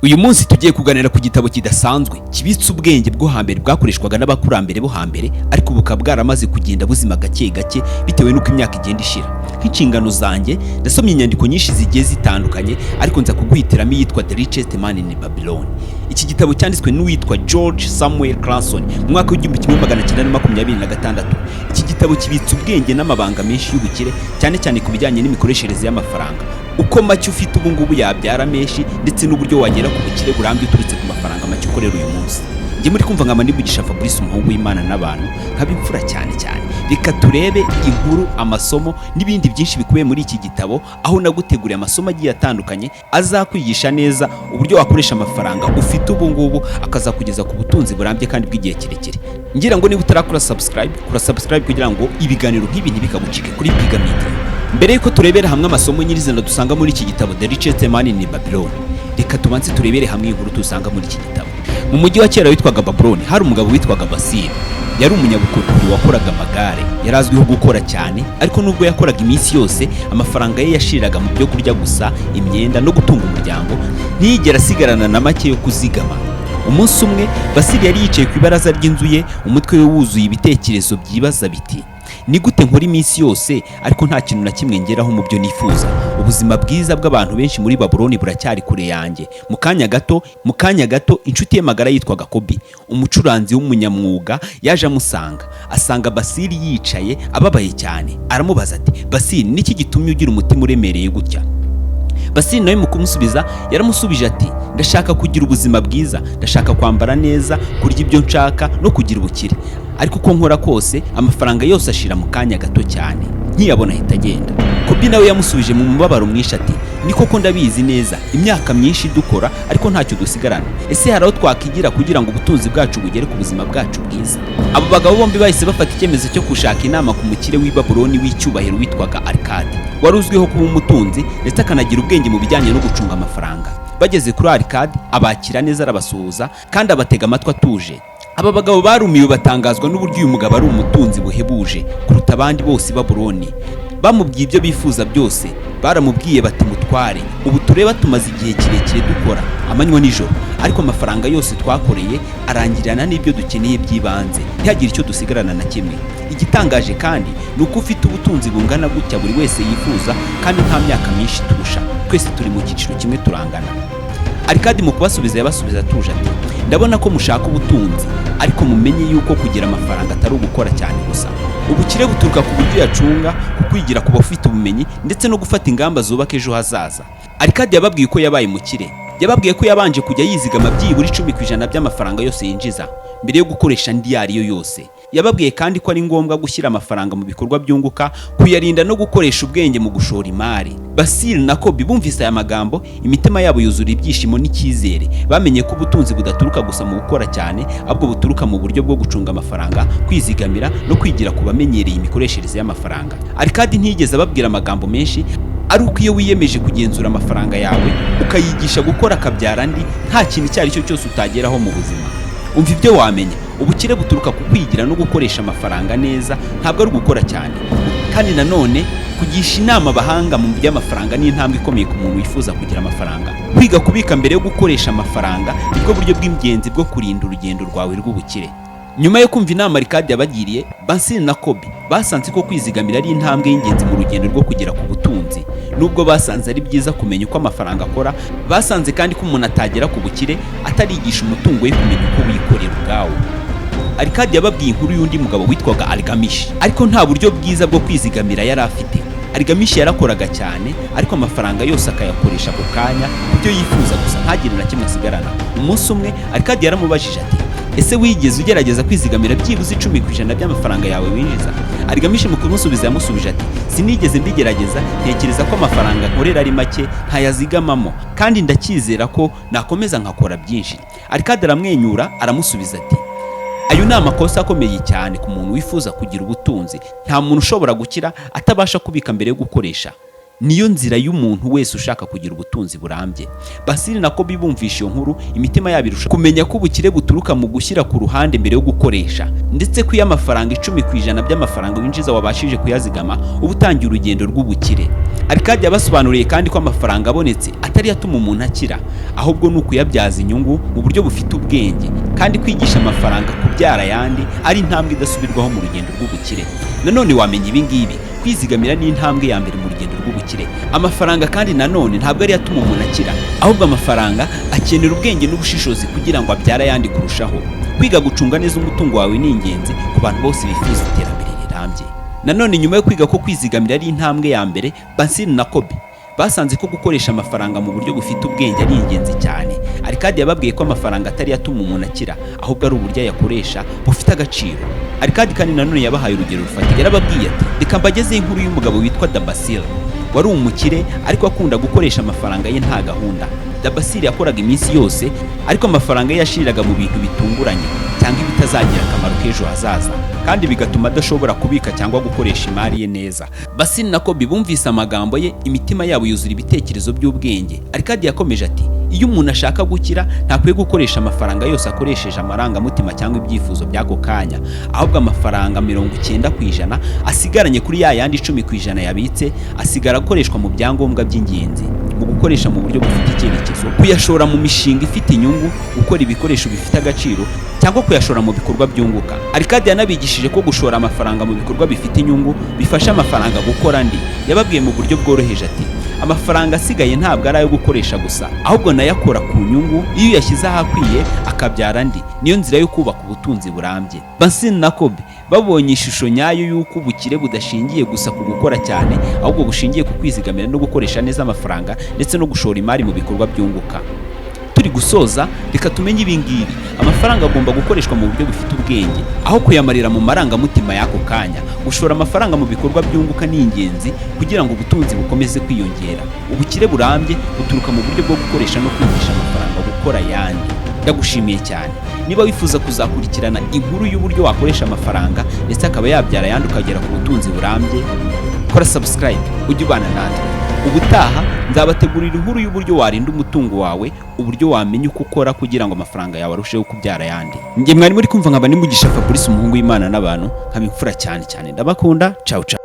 Uyu munsi tugiye kuganira ku gitabo kidasanzwe kibitse ubwenge bwo hambere bwakoreshwaga n'abakurambere bo hambere, ariko bukaba bwaramaze kugenda buzima gake gake bitewe n'uko imyaka igenda ishira. Nk'inshingano zanjye ndasomye inyandiko nyinshi zigiye zitandukanye, ariko nza kuguhitiramo iyitwa The Richest Man in Babylon. Iki gitabo cyanditswe n'uwitwa George Samuel Clason mu mwaka w'1926. Iki gitabo kibitse ubwenge n'amabanga menshi y'ubukire, cyane cyane ku bijyanye n'imikoreshereze y'amafaranga, uko make ufite ubu ngubu yabyara menshi, ndetse n'uburyo wagera ku bukire burambye uturutse ku mafaranga make ukorera uyu munsi. Njye muri kumva nkama ndibugisha Fabrice umuhungu w'Imana n'abantu nkabimfura cyane. Reka turebe inkuru, amasomo n'ibindi byinshi bikubiye muri iki gitabo, aho naguteguriye amasomo agiye atandukanye azakwigisha neza uburyo wakoresha amafaranga ufite ubu ngubu akazakugeza ku butunzi burambye kandi bw'igihe kirekire. Ngira ngo niba utarakora subscribe kugira ngo ibiganiro nk'ibi ntibikagucike kuri Piga Media. Mbere yuko turebera hamwe amasomo nyirizina dusanga muri iki gitabo The Richest Man in Babylon, reka tubanze turebere hamwe inkuru dusanga muri iki gitabo. Mu mujyi wa kera witwaga Babyloni hari umugabo witwaga Basili. Yari umunyabukorikori wakoraga amagare, yari azwiho gukora cyane, ariko nubwo yakoraga iminsi yose amafaranga ye yashiriraga mu byo kurya gusa, imyenda no gutunga umuryango, ntiyigera asigarana na make yo kuzigama. Umunsi umwe Basili yari yicaye ku ibaraza ry'inzu ye, umutwe we wuzuye ibitekerezo byibaza biti: ni gute nkora iminsi yose ariko nta kintu na kimwe ngeraho mu byo nifuza? Ubuzima bwiza bw'abantu benshi muri Babyloni buracyari kure yanjye. Mu kanya gato inshuti ye magara yitwaga Kobi, umucuranzi w'umunyamwuga, yaje amusanga. Asanga Basili yicaye ababaye cyane, aramubaza ati: Basili, niki gitumye ugira umutima uremereye gutya? Basili nawe mu kumusubiza yaramusubije ati: ndashaka kugira ubuzima bwiza, ndashaka kwambara neza, kurya ibyo nshaka no kugira ubukire, ariko uko nkora kose amafaranga yose ashira mu kanya gato cyane, ntiyabona ahita agenda. Kobi nawe yamusubije mu mubabaro mwinshi ati: ni koko ndabizi neza, imyaka myinshi dukora ariko ntacyo dusigarana. Ese hari aho twakigira kugira ngo ubutunzi bwacu bugere ku buzima bwacu bwiza? Abo bagabo bombi bahise bafata icyemezo cyo gushaka inama ku mukire w'i Babyloni w'icyubahiro witwaga Arikadi, wari uzwiho kuba umutunzi ndetse akanagira ubwenge mu bijyanye no gucunga amafaranga. Bageze kuri Arikadi abakira neza, arabasuhuza kandi abatega amatwi atuje. Aba bagabo barumiwe batangazwa n'uburyo uyu mugabo ari umutunzi buhebuje kuruta abandi bose i Babyloni. Bamubwiye ibyo bifuza byose, baramubwiye bati: mutware, ubu tureba tumaze igihe kirekire dukora amanywa nijoro, ariko amafaranga yose twakoreye arangirana n'ibyo dukeneye by'ibanze, ntihagire icyo dusigarana na kimwe. Igitangaje kandi ni uko ufite ubutunzi bungana gutya buri wese yifuza, kandi nta myaka myinshi turusha, twese turi mu cyiciro kimwe, turangana. Arikadi mu kubasubiza yabasubiza atuje ati: ndabona ko mushaka ubutunzi, ariko mumenye yuko kugira amafaranga atari ugukora cyane gusa. Ubukire buturuka ku buryo yacunga, ku kwigira ku bafite ubumenyi, ndetse no gufata ingamba zubaka ejo hazaza. Arikadi yababwiye ko yabaye umukire. Yababwiye ko yabanje kujya yizigama byibura 10% by'amafaranga yose yinjiza mbere yo gukoresha andi ariyo yose. Yababwiye kandi ko ari ngombwa gushyira amafaranga mu bikorwa byunguka, kuyarinda no gukoresha ubwenge mu gushora imari. Basili na Kobi bumvise aya magambo, imitima yabo yuzura ibyishimo n'icyizere. Bamenye ko ubutunzi budaturuka gusa mu gukora cyane, ahubwo buturuka mu buryo bwo gucunga amafaranga, kwizigamira no kwigira ku bamenyereye imikoreshereze y'amafaranga. Arikadi ntiyigeze ababwira amagambo menshi, ari uko iyo wiyemeje kugenzura amafaranga yawe ukayigisha gukora akabyara andi, nta kintu icyo ari cyo cyose utageraho mu buzima. Umva ibyo wamenya: ubukire buturuka ku kwigira no gukoresha amafaranga neza, ntabwo ari ugukora cyane. Kandi nanone kugisha inama abahanga mu by'amafaranga ni intambwe ikomeye ku muntu wifuza kugira amafaranga. Kwiga kubika mbere yo gukoresha amafaranga nibwo buryo bw'ingenzi bwo kurinda urugendo rwawe rw'ubukire. Nyuma yo kumva inama Arikadi yabagiriye, Basili na Kobi basanze ko kwizigamira ari intambwe y'ingenzi mu rugendo rwo kugera ku butunzi. Nubwo basanze ari byiza kumenya uko amafaranga akora, basanze kandi ko umuntu atagera ku bukire atarigisha umutungo we kumenya uko wikorera ubwawo. Arikadi yababwiye inkuru y'undi mugabo witwaga Aligamishi, ariko nta buryo bwiza bwo kwizigamira yari afite. Aligamishi yarakoraga cyane, ariko amafaranga yose akayakoresha ako kanya ibyo yifuza gusa, ntagire na kimwe asigarana. Umunsi umwe Arikadi yaramubajije ati: ese wigeze ugerageza kwizigamira byibuze 10% by'amafaranga yawe winjiza? Aligamishi mu kumusubiza yamusubije ati: sinigeze mbigerageza, ntekereza ko amafaranga nkorera ari make, ntayazigamamo, kandi ndacyizera ko nakomeza nkakora byinshi. Arikadi aramwenyura aramusubiza ati: ayo ni amakosa akomeye cyane ku muntu wifuza kugira ubutunzi. Nta muntu ushobora gukira atabasha kubika mbere yo gukoresha. niyo nzira y'umuntu wese ushaka kugira ubutunzi burambye. Basili na Kobe bumvisha iyo nkuru, imitima yabo irusha kumenya ko ubukire buturuka mu gushyira ku ruhande mbere yo gukoresha, ndetse ko iyo amafaranga 10% by'amafaranga winjiza wabashije kuyazigama uba utangiye urugendo rw'ubukire. Arikadi yabasobanuriye kandi ko amafaranga abonetse atari yatuma umuntu akira, ahubwo ni ukuyabyaza inyungu mu buryo bufite ubwenge, kandi kwigisha amafaranga kubyara ayandi ari intambwe idasubirwaho mu rugendo rw'ubukire. Nanone wamenya ibi ngibi, kwizigamira ni intambwe ya mbere mu rugendo rw'ubukire. Amafaranga kandi nanone ntabwo ari yatuma umuntu akira, ahubwo amafaranga akenera ubwenge n'ubushishozi kugira ngo abyare ayandi kurushaho. Kwiga gucunga neza umutungo wawe ni ingenzi ku bantu bose bifuza iterambere rirambye. Nanone nyuma yo kwiga ko kwizigamira ari intambwe ya mbere, Basili na Kobe basanze ko gukoresha amafaranga mu buryo bufite ubwenge ari ingenzi cyane. Arikadi yababwiye ko amafaranga atari yatuma umuntu akira, ahubwo ari uburyo yakoresha bufite agaciro. Arikadi kandi nanone yabahaye urugero rufatika, yarababwiye ati reka mbagezeho inkuru y'umugabo witwa Dabasili, wari umukire ariko akunda gukoresha amafaranga ye nta gahunda. Dabasili yakoraga iminsi yose, ariko amafaranga ye yashiriraga mu bintu bitunguranye cyangwa ibitazagira akamaro k'ejo hazaza, kandi bigatuma adashobora kubika cyangwa gukoresha imari ye neza. Basili na Kobe bumvise amagambo ye, imitima yabo yuzura ibitekerezo by'ubwenge. Arikadi yakomeje ati iyo umuntu ashaka gukira ntakwiye gukoresha amafaranga yose akoresheje amarangamutima cyangwa ibyifuzo by'ako kanya, ahubwo amafaranga 90% asigaranye kuri ya yandi 10% yabitse asigara akoreshwa mu byangombwa by'ingenzi, mu gukoresha mu buryo bufite icyerekezo, kuyashora mu mishinga ifite inyungu, gukora ibikoresho bifite agaciro, cyangwa kuyashora mu bikorwa byunguka. Arikadi yanabigishije ko gushora amafaranga mu bikorwa bifite inyungu bifasha amafaranga gukora andi. Yababwiye mu buryo bworoheje ati amafaranga asigaye ntabwo ari ayo gukoresha gusa, ahubwo nayo akora ku nyungu iyo uyashyize ahakwiye akabyara andi. Niyo nzira yo kubaka ubutunzi burambye. Basili na Kobe babonye ishusho nyayo y'uko ubukire budashingiye gusa ku gukora cyane, ahubwo bushingiye ku kwizigamira no gukoresha neza amafaranga ndetse no gushora imari mu bikorwa byunguka. Turi gusoza, reka tumenye ibi ngibi: amafaranga agomba gukoreshwa mu buryo bufite ubwenge, aho kuyamarira mu marangamutima y'ako kanya. Gushora amafaranga mu bikorwa byunguka ni ingenzi kugira ngo ubutunzi bukomeze kwiyongera. Ubukire burambye buturuka mu buryo bwo gukoresha no kwigisha amafaranga gukora ayandi. Ndagushimiye cyane. Niba wifuza kuzakurikirana inkuru y'uburyo wakoresha amafaranga ndetse akaba yabyara ayandi ukagera ku butunzi burambye, kora subscribe ujye ubana natwe. Ubutaha nzabategurira inkuru y'uburyo warinda umutungo wawe, uburyo wamenya uko ukora kugira ngo amafaranga yawe arusheho kubyara ayandi. Njye mwari muri kumva nkaba Nimugisha Fabrice, umuhungu w'Imana n'abantu, nkaba imfura cyane. Ndabakunda. Ciao ciao.